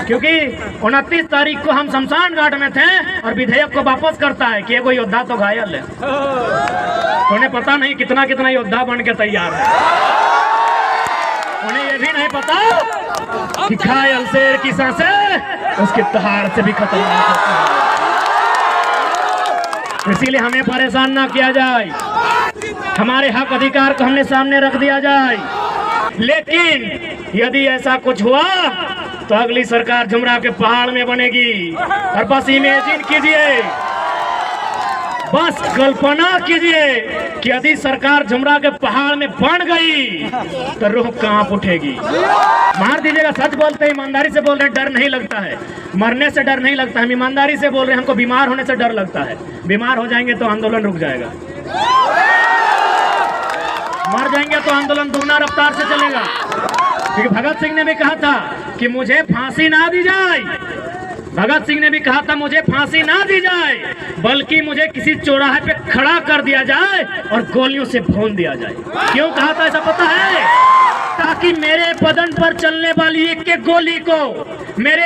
क्योंकि 29 तारीख को हम शमशान घाट में थे और विधेयक को वापस करता है कि कोई योद्धा तो घायल है। उन्हें पता नहीं कितना कितना योद्धा बन के तैयार है। उन्हें ये भी नहीं पता कि घायल शेर की सांसें उसकी दहाड़ से भी खतरनाक होती है। इसीलिए हमें परेशान ना किया जाए, हमारे हक अधिकार को हमने सामने रख दिया जाए। लेकिन यदि ऐसा कुछ हुआ तो अगली सरकार झुमरा के पहाड़ में बनेगी। और बस इमेजिन कीजिए, बस कल्पना कीजिए कि यदि सरकार झुमरा के पहाड़ में बन गई तो रूह कांप उठेगी। मार दीजिएगा, सच बोलते हैं, ईमानदारी से बोल रहे हैं, डर नहीं लगता है, मरने से डर नहीं लगता है, हम ईमानदारी से बोल रहे हैं, हमको बीमार होने से डर लगता है। बीमार हो जाएंगे तो आंदोलन रुक जाएगा, मर जाएंगे तो आंदोलन दुगना रफ्तार से चलेगा। क्योंकि भगत सिंह ने भी कहा था कि मुझे फांसी ना दी जाए, भगत सिंह ने भी कहा था मुझे फांसी ना दी जाए, बल्कि मुझे किसी चौराहे पे खड़ा कर दिया जाए और गोलियों से भून दिया जाए। क्यों कहा था ऐसा पता है? ताकि मेरे बदन पर चलने वाली एक एक गोली को, मेरे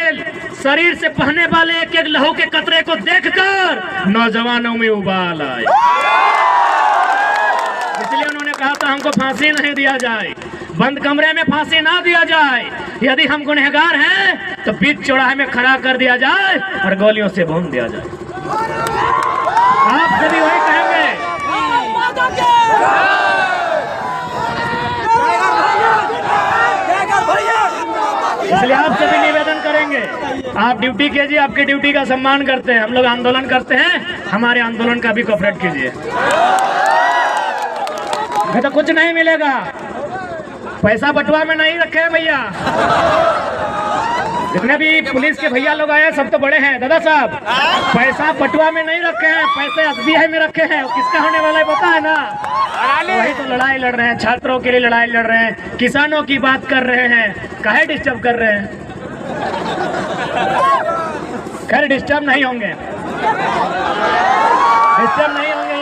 शरीर से बहने वाले एक एक लहू के कतरे को देखकर नौजवानों में उबाल आए। इसलिए उन्होंने कहा था हमको फांसी नहीं दिया जाए, बंद कमरे में फांसी ना दिया जाए, यदि हम गुनहगार हैं तो बीच चौराहे में खड़ा कर दिया जाए और गोलियों से भून दिया जाए। आप सभी वही कहेंगे। इसलिए आप सभी निवेदन करेंगे, आप ड्यूटी कीजिए, आपकी ड्यूटी का सम्मान करते हैं, हम लोग आंदोलन करते हैं, हमारे आंदोलन का भी कोऑपरेट कीजिए। तो कुछ नहीं मिलेगा, पैसा बटुआ में नहीं रखे हैं भैया। जितने भी पुलिस के भैया लोग आए सब तो बड़े हैं दादा साहब, पैसा बटुआ में नहीं रखे हैं, पैसे एसबीआई में रखे हैं। किसका होने वाला है पता है ना? वही तो लड़ाई लड़ रहे हैं, छात्रों के लिए लड़ाई लड़ रहे हैं, किसानों की बात कर रहे हैं, काहे डिस्टर्ब कर रहे हैं? खैर डिस्टर्ब नहीं होंगे, डिस्टर्ब नहीं होंगे।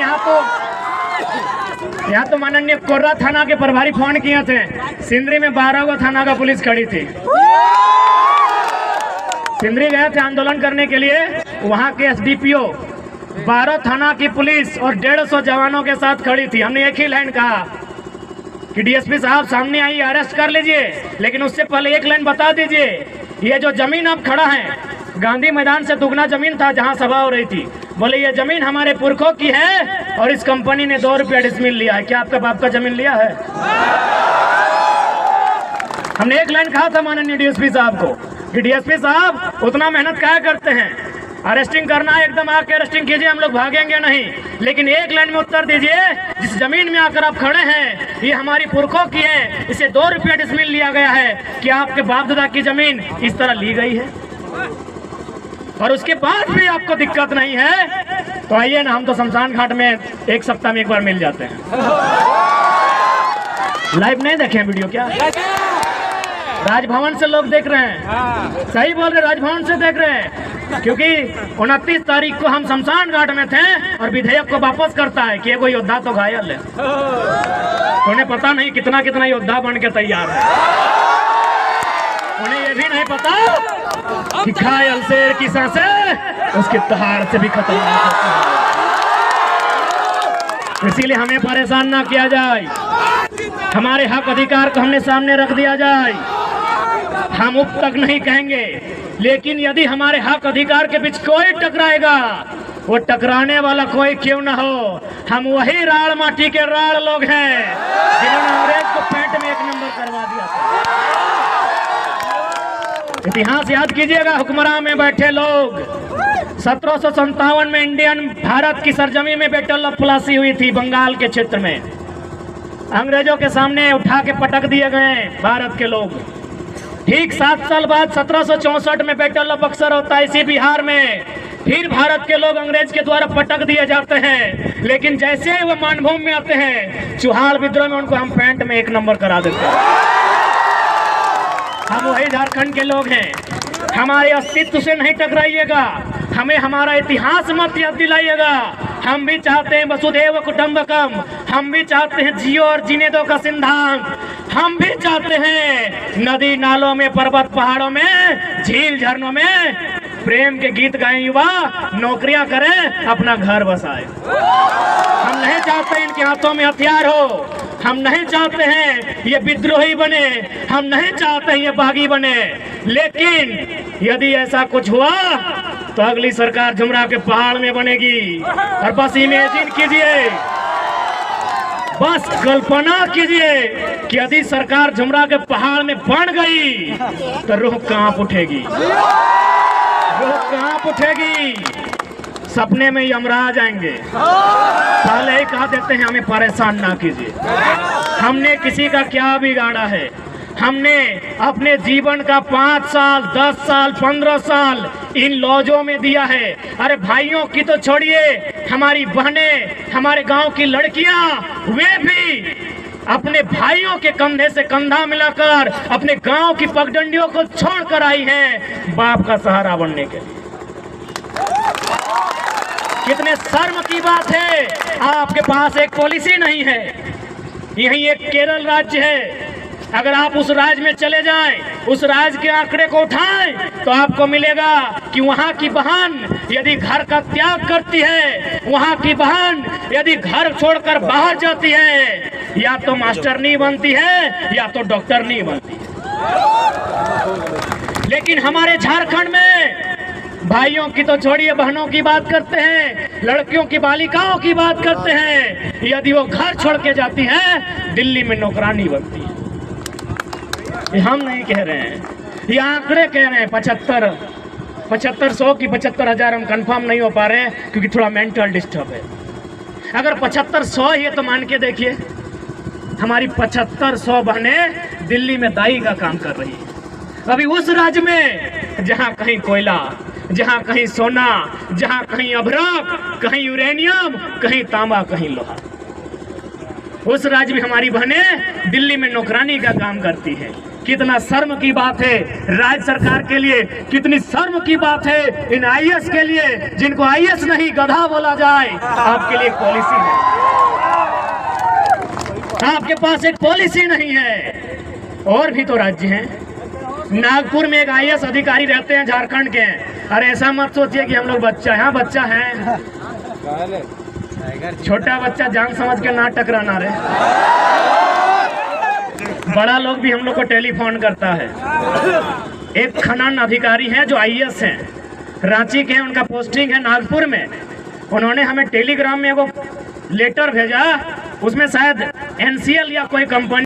यहाँ तो माननीय कोर्रा थाना के प्रभारी फोन किए थे, सिंदरी में 12 गो थाना का पुलिस खड़ी थी। सिंदरी गए थे आंदोलन करने के लिए, वहाँ के एसडीपीओ 12 थाना की पुलिस और 150 जवानों के साथ खड़ी थी। हमने एक ही लाइन कहा कि डीएसपी साहब सामने आइए, अरेस्ट कर लीजिए, लेकिन उससे पहले एक लाइन बता दीजिए, ये जो जमीन आप खड़ा है गांधी मैदान से दुगना जमीन था जहां सभा हो रही थी, बोले ये जमीन हमारे पुरखों की है और इस कंपनी ने 2 रुपया डिसमिल लिया है, क्या आपका बाप का जमीन लिया है? हमने एक लाइन कहा था माननीय डीएसपी साहब को कि डीएसपी साहब उतना मेहनत क्या करते हैं, अरेस्टिंग करना है एकदम आके अरेस्टिंग कीजिए, हम लोग भागेंगे नहीं, लेकिन एक लाइन में उत्तर दीजिए, जिस जमीन में आकर आप खड़े हैं ये हमारी पुरखों की है, इसे 2 रुपया डिसमिल लिया गया है, क्या आपके बाप दादा की जमीन इस तरह ली गई है? और उसके बाद भी आपको दिक्कत नहीं है तो आइए ना, हम तो शमशान घाट में एक सप्ताह में एक बार मिल जाते हैं। लाइव नहीं देखे वीडियो क्या? राजभवन से लोग देख रहे हैं, सही बोल रहे, राजभवन से देख रहे हैं। क्योंकि 29 तारीख को हम शमशान घाट में थे और विधेयक को वापस करता है कि कोई योद्धा तो घायल है। तो उन्हें पता नहीं कितना कितना योद्धा बन के तैयार है। उन्हें ये भी नहीं पता कि घायल शेर की सांसें उसकी दहाड़ से भी खतरनाक होती है। इसीलिए हमें परेशान ना किया जाए, हमारे हक अधिकार को हमने सामने रख दिया जाए। हम उप तक नहीं कहेंगे, लेकिन यदि हमारे हक अधिकार के बीच कोई टकराएगा, वो टकराने वाला कोई क्यों ना हो, हम वही राड़ माटी के राड़ लोग हैं जिन्होंने अंग्रेज को पेट में 1 नंबर करवा दिया था। इतिहास याद कीजिएगा, हुक्मरान में बैठे लोग 1757 में इंडियन भारत की सरजमी में बैटल ऑफ प्लासी हुई थी, बंगाल के क्षेत्र में अंग्रेजों के सामने उठा के पटक दिए गए भारत के लोग। ठीक 7 साल बाद 1764 में बैटल ऑफ बक्सर होता है इसी बिहार में, फिर भारत के लोग अंग्रेज के द्वारा पटक दिए जाते हैं, लेकिन जैसे ही वो मानभूमि में आते हैं चुहाल विद्रोह में उनको हम पैंट में 1 नंबर करा देते हैं। हम वही झारखंड के लोग हैं, हमारे अस्तित्व से नहीं टकराइएगा, हमें हमारा इतिहास मत याद दिलाइएगा। हम भी चाहते हैं वसुधैव कुटुंबकम, हम भी चाहते हैं जियो और जीने दो का सिद्धांत, हम भी चाहते हैं नदी नालों में, पर्वत पहाड़ों में, झील झरनों में प्रेम के गीत गाएं युवा, नौकरियां करें, अपना घर बसाए। हम नहीं चाहते इनके हाथों में हथियार हो, हम नहीं चाहते हैं ये विद्रोही बने, हम नहीं चाहते हैं ये बागी बने। लेकिन यदि ऐसा कुछ हुआ तो अगली सरकार झुमरा के पहाड़ में बनेगी। और बस इमेजिन कीजिए, बस कल्पना कीजिए कि यदि सरकार झुमरा के पहाड़ में बन गई तो रूह कांप उठेगी, रूह कांप उठेगी। सपने में यमराज आएंगे। पहले ही कहा देते हैं हमें परेशान ना कीजिए। हमने किसी का क्या बिगाड़ा है? हमने अपने जीवन का 5 साल, 10 साल, 15 साल इन लॉजों में दिया है। अरे भाइयों की तो छोड़िए, हमारी बहनें, हमारे गांव की लड़कियां, वे भी अपने भाइयों के कंधे से कंधा मिलाकर अपने गांव की पगडंडियों को छोड़कर आई हैं बाप का सहारा बनने के लिए। कितने शर्म की बात है, आपके पास एक पॉलिसी नहीं है। यही एक केरल राज्य है, अगर आप उस राज्य में चले जाएं, उस राज्य के आंकड़े को उठाएं तो आपको मिलेगा कि वहां की बहन यदि घर का त्याग करती है, वहां की बहन यदि घर छोड़कर बाहर जाती है, या तो मास्टरनी बनती है या तो डॉक्टरनी बनती है। लेकिन हमारे झारखंड में भाइयों की तो छोड़िए, बहनों की बात करते हैं, लड़कियों की, बालिकाओं की बात करते हैं, यदि वो घर छोड़ के जाती है दिल्ली में नौकरानी बनती है। ये हम नहीं कह रहे हैं, ये आंकड़े कह रहे हैं। 7500 की 75,000 हम कंफर्म नहीं हो पा रहे हैं क्योंकि थोड़ा मेंटल डिस्टर्ब है। अगर 7500 ही है तो मान के देखिए हमारी 7500 बहनें दिल्ली में दाई का काम कर रही है। अभी उस राज्य में जहां कहीं कोयला, जहां कहीं सोना, जहां कहीं अभ्रक, कहीं यूरेनियम, कहीं तांबा, कहीं लोहा, उस राज्य में हमारी बहनें दिल्ली में नौकरानी का काम करती है। कितना शर्म की बात है राज्य सरकार के लिए, कितनी शर्म की बात है इन आईएएस के लिए, जिनको आईएएस नहीं गधा बोला जाए। आपके लिए एक पॉलिसी है, आपके पास एक पॉलिसी नहीं है। और भी तो राज्य हैं, नागपुर में एक आईएएस अधिकारी रहते हैं झारखंड के। अरे ऐसा मत सोचिए कि हम लोग बच्चा, यहाँ बच्चा है, छोटा बच्चा जान समझ के ना टकराना रे। बड़ा लोग भी हम लोग को टेलीफोन करता है। एक खनन अधिकारी है जो आईएएस हैं, रांची के हैं, उनका पोस्टिंग है नागपुर में। उन्होंने हमें टेलीग्राम में एगो लेटर भेजा, उसमें शायद एनसीएल या कोई कंपनी